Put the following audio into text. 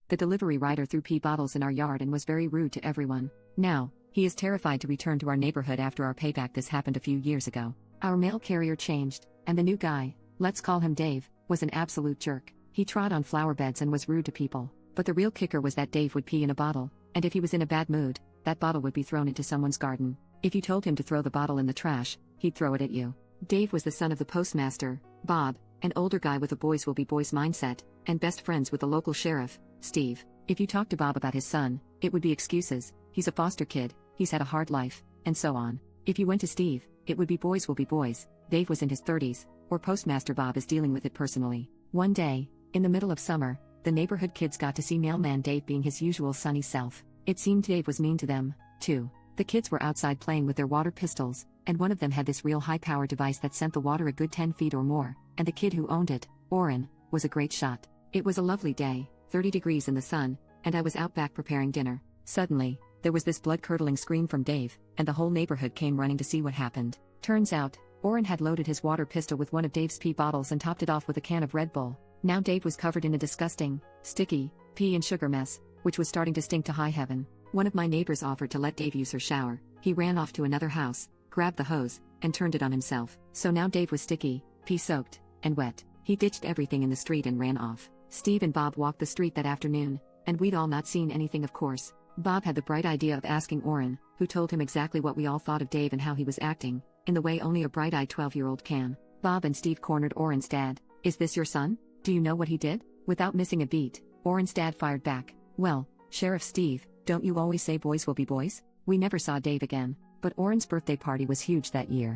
The delivery rider threw pee bottles in our yard and was very rude to everyone. Now, he is terrified to return to our neighborhood after our payback. This happened a few years ago. Our mail carrier changed, and the new guy, let's call him Dave, was an absolute jerk. He trod on flower beds and was rude to people. But the real kicker was that Dave would pee in a bottle, and if he was in a bad mood, that bottle would be thrown into someone's garden. If you told him to throw the bottle in the trash, he'd throw it at you. Dave was the son of the postmaster, Bob, an older guy with a boys will be boys mindset, and best friends with the local sheriff, Steve. If you talked to Bob about his son, it would be excuses, he's a foster kid, he's had a hard life, and so on. If you went to Steve, it would be boys will be boys, Dave was in his 30s, or postmaster Bob is dealing with it personally. One day, in the middle of summer, the neighborhood kids got to see Mailman Dave being his usual sunny self. It seemed Dave was mean to them, too. The kids were outside playing with their water pistols, and one of them had this real high-power device that sent the water a good 10 feet or more, and the kid who owned it, Orrin, was a great shot. It was a lovely day, 30 degrees in the sun, and I was out back preparing dinner. Suddenly, there was this blood-curdling scream from Dave, and the whole neighborhood came running to see what happened. Turns out, Orrin had loaded his water pistol with one of Dave's pee bottles and topped it off with a can of Red Bull. Now Dave was covered in a disgusting, sticky, pee and sugar mess, which was starting to stink to high heaven. One of my neighbors offered to let Dave use her shower. He ran off to another house, grabbed the hose, and turned it on himself. So now Dave was sticky, pee-soaked, and wet. He ditched everything in the street and ran off. Steve and Bob walked the street that afternoon, and we'd all not seen anything, of course. Bob had the bright idea of asking Orrin, who told him exactly what we all thought of Dave and how he was acting, in the way only a bright-eyed 12-year-old can. Bob and Steve cornered Orrin's dad. "Is this your son? Do you know what he did?" Without missing a beat, Orrin's dad fired back, "Well, Sheriff Steve, don't you always say boys will be boys?" We never saw Dave again, but Orrin's birthday party was huge that year.